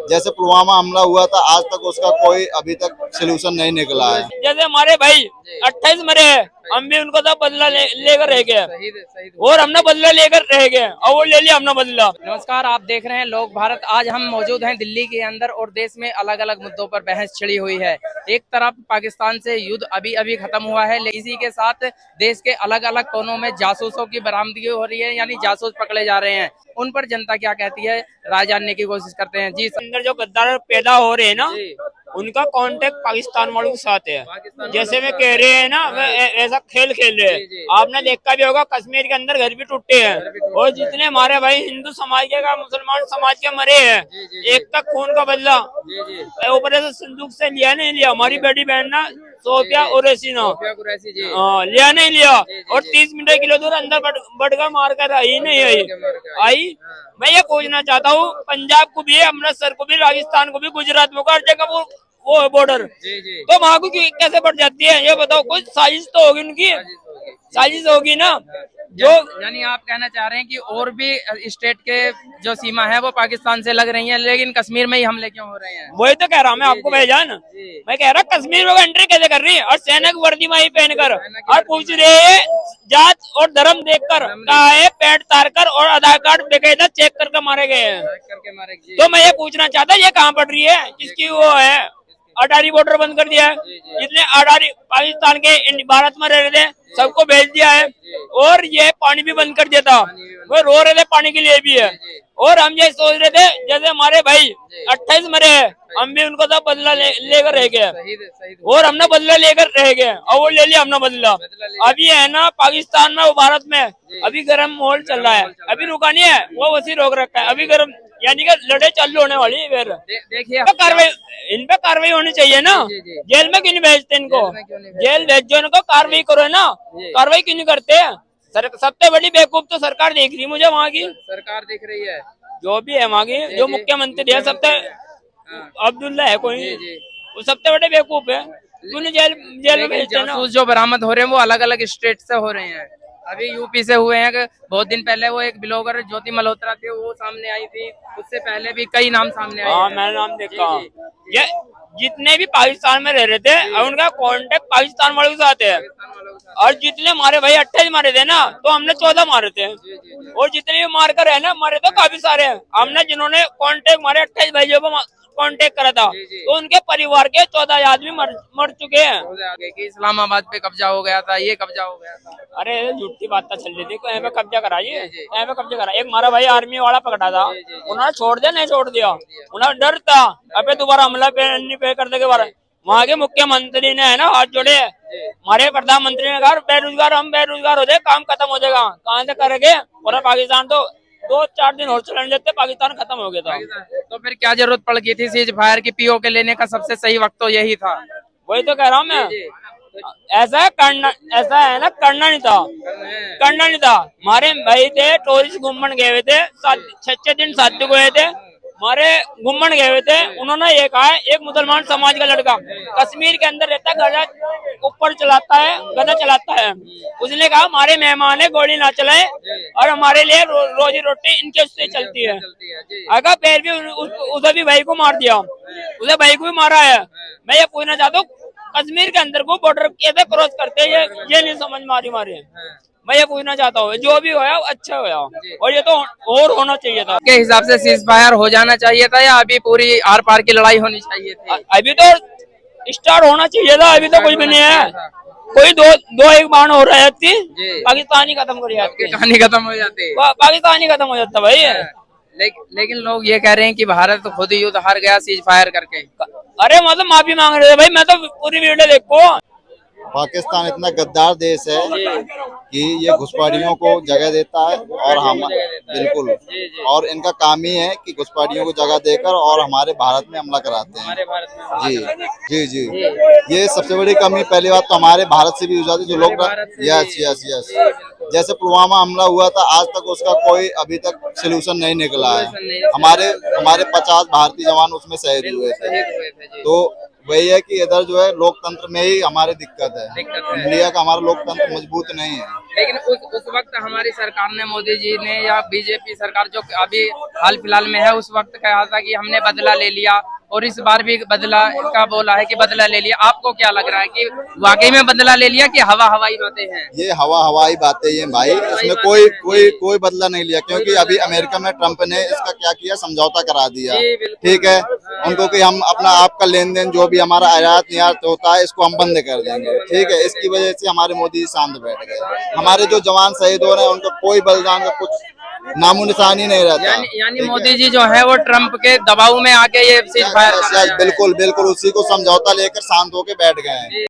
जैसे पुलवामा हमला हुआ था, आज तक उसका कोई अभी तक सोल्यूशन नहीं निकला है। जैसे हमारे भाई 28 मरे हैं, हम भी उनको तो बदला लेकर रह गए और हमने बदला लेकर रह गए और वो ले लिया हमने बदला। नमस्कार, आप देख रहे हैं लोक भारत। आज हम मौजूद हैं दिल्ली के अंदर और देश में अलग अलग मुद्दों पर बहस छिड़ी हुई है। एक तरफ पाकिस्तान से युद्ध अभी अभी खत्म हुआ है, लेकिन इसी के साथ देश के अलग अलग कोनों में जासूसों की बरामदगी हो रही है, यानी जासूस पकड़े जा रहे हैं। उन पर जनता क्या कहती है, राय जानने की कोशिश करते हैं। जी अंदर जो गद्दार पैदा हो रहे हैं ना, उनका कांटेक्ट पाकिस्तान वालों के साथ है। जैसे वे कह रहे हैं ना, वे ऐसा खेल खेल रहे हैं। आपने देखा भी होगा कश्मीर के अंदर घर भी टूटे हैं और जितने हमारे भाई हिंदू समाज के मुसलमान समाज के मरे हैं, एक तक खून का बदला ऊपर से संदूक से लिया नहीं लिया। हमारी बड़ी बहन ना सोफिया कुरैशी ना लिया नहीं लिया और 30 मीटर किलो दूर अंदर बढ़ कर मार कर आई नहीं आई। मैं ये पूछना चाहता हूँ, पंजाब को भी, अमृतसर को भी, राजस्थान को भी, गुजरात में हर जगह वो है बॉर्डर, तो वहाँ को कैसे बढ़ जाती है ये बताओ। कुछ साजिश तो होगी उनकी, साजिश होगी ना। जो यानी आप कहना चाह रहे हैं कि और भी स्टेट के जो सीमा है वो पाकिस्तान से लग रही है, लेकिन कश्मीर में ही हमले क्यों हो रहे हैं? वही तो कह रहा हूँ मैं आपको भाईजान। मैं कह रहा कश्मीर में एंट्री कैसे कर रही है और सैनिक वर्दी में ही पहनकर और पूछ रहे है जात और धर्म देखकर कहा है, पेट तार कर और आधार कार्ड बेकायदा चेक करके मारे गए हैं। तो मैं ये पूछना चाहता ये कहाँ पड़ रही है, किसकी वो है। अटारी बॉर्डर बंद कर दिया है, जितने अटारी पाकिस्तान के भारत में रह रहे थे सबको भेज दिया है और ये पानी भी बंद कर दिया था। वो रो रहे थे पानी के लिए भी है और हम ये सोच रहे थे जैसे हमारे भाई 28 मरे हैं, हम भी उनको तो बदला लेकर रह गए और हमने बदला लेकर रह गए और वो ले लिया हमने बदला। अभी है ना पाकिस्तान में, वो भारत में अभी गर्म माहौल चल रहा है, अभी रुका नहीं है, वो वैसे रोक रखा है, अभी गर्म यानी कि लड़ाई चालू होने वाली है। फिर देखिए कार्रवाई, इन पे कार्रवाई होनी चाहिए ना। जेल में क्यों नहीं भेजते इनको, जेल भेजो इनको, कार्रवाई करो ना। कार्रवाई क्यों नहीं करते? सबसे बड़ी बेवकूफ तो सरकार देख रही है मुझे, वहाँ की सरकार देख रही है, जो भी है वहाँ की, जो मुख्यमंत्री है सबसे अब्दुल्ला है कोई, वो सबसे बड़े बेवकूफ है। जेल में भेजते ना। जो बरामद हो रहे हैं वो अलग अलग स्टेट से हो रहे हैं। अभी यूपी से हुए हैं, बहुत दिन पहले वो एक ब्लॉगर ज्योति मल्होत्रा थी, वो सामने आई थी, उससे पहले भी कई नाम सामने आए। हाँ, मैंने नाम देखा। ये जितने भी पाकिस्तान में रह रहे थे उनका कांटेक्ट पाकिस्तान वालों के साथ है और जितने हमारे भाई 28 मारे थे ना, तो हमने 14 मारे थे और जितने भी मार कर है ना मारे तो काफी सारे हैं। हमने जिन्होंने कांटेक्ट मारे 28 भाइयों को कांटेक्ट करा था, तो उनके परिवार के 14 आदमी मर चुके हैं। इस्लामाबाद पे कब्जा हो गया था, ये कब्जा हो गया था। अरे झूठी बात चल रही थी, यहाँ पे कब्जा कराइए, यहाँ पे कब्जा करा। एक हमारा भाई आर्मी वाला पकड़ा था, उन्होंने छोड़ दिया, नहीं छोड़ दिया, उन्हें डर था अबे दोबारा हमला पे कर देंगे। वहाँ के मुख्यमंत्री ने है ना हाथ जोड़े, हमारे प्रधानमंत्री ने कहा बेरोजगार, हम बेरोजगार हो जाए, काम खत्म हो जाएगा। कहाँ से करेंगे? पूरा पाकिस्तान तो 2-4 दिन और चलने देते, पाकिस्तान खत्म हो गया था। तो फिर क्या जरूरत पड़ गई थी सीज फायर की? पीओ के लेने का सबसे सही वक्त तो यही था। वही तो कह रहा हूँ मैं, ऐसा है ना, करना नहीं था। हमारे भाई थे टूरिस्ट घूमने गए हुए थे, 6 दिन साथ गए थे, हमारे घूमने गए हुए थे। उन्होंने ये कहा, एक मुसलमान समाज का लड़का कश्मीर के अंदर रहता, गधा ऊपर चलाता है, गधा चलाता है। उसने कहा हमारे मेहमान है, गोली ना चलाए और हमारे लिए रोजी रोटी इनके उससे चलती है। अगर फिर भी उसे भी भाई को मार दिया, उसे भाई को भी मारा है। मैं ये पूछना चाहता हूँ कश्मीर के अंदर को बॉर्डर कैसे क्रॉस करते हैं, ये नहीं समझ में आ रही हमारे। मैं ये पूछना चाहता हूँ जो भी होया अच्छा होया और ये तो और होना चाहिए था। के हिसाब से सीज फायर हो जाना चाहिए था या अभी पूरी आर पार की लड़ाई होनी चाहिए थी? अभी तो स्टार्ट होना चाहिए था, अभी तो कुछ भी नहीं है। कोई दो एक बाण हो रहा है, पाकिस्तान ही खत्म कर जाती, कहानी खत्म हो जाती, पाकिस्तान ही खत्म हो जाता भाई। लेकिन लोग ये कह रहे हैं कि भारत खुद युद्ध हार गया सीज फायर करके। अरे मतलब माफी मांग रहे थे भाई, मैं तो पूरी वीडियो देखो। पाकिस्तान इतना गद्दार देश है कि ये घुसपैठियों को जगह देता है और हम बिल्कुल, और इनका काम ही है कि घुसपैठियों को जगह देकर और हमारे भारत में हमला कराते हैं। जी, ये सबसे बड़ी कमी। पहली बात तो हमारे भारत से भी हो जाती, जो लोग यस जैसे पुलवामा हमला हुआ था, आज तक उसका कोई अभी तक सोल्यूशन नहीं निकला है। हमारे 50 भारतीय जवान उसमें शहीद हुए थे, तो वही है कि इधर जो है लोकतंत्र में ही हमारी दिक्कत है। दिक्कत है। इंडिया का हमारा लोकतंत्र मजबूत नहीं है। लेकिन उस वक्त हमारी सरकार ने, मोदी जी ने या बीजेपी सरकार जो अभी हाल फिलहाल में है, उस वक्त कहा था कि हमने बदला ले लिया, और इस बार भी बदला का बोला है कि बदला ले लिया। आपको क्या लग रहा है कि वाकई में बदला ले लिया कि हवाई बातें हैं? ये हवाई बातें हैं भाई, इसमें कोई बदला नहीं लिया, क्योंकि अभी अमेरिका में ट्रम्प ने इसका क्या किया, समझौता करा दिया। ठीक है, उनको कि हम अपना आपका लेन देन जो भी हमारा आयात निर्यात होता है इसको हम बंद कर देंगे। ठीक है, इसकी वजह से हमारे मोदी शांत बैठ गए। हमारे जो जवान शहीद हो रहे हैं उनको कोई बलिदान का कुछ नामो निशान ही नहीं रहता। यानी मोदी जी जो है वो ट्रम्प के दबाव में आके ये सीज फायर कर रहे हैं। बिल्कुल उसी को समझौता लेकर शांत होकर बैठ गए हैं।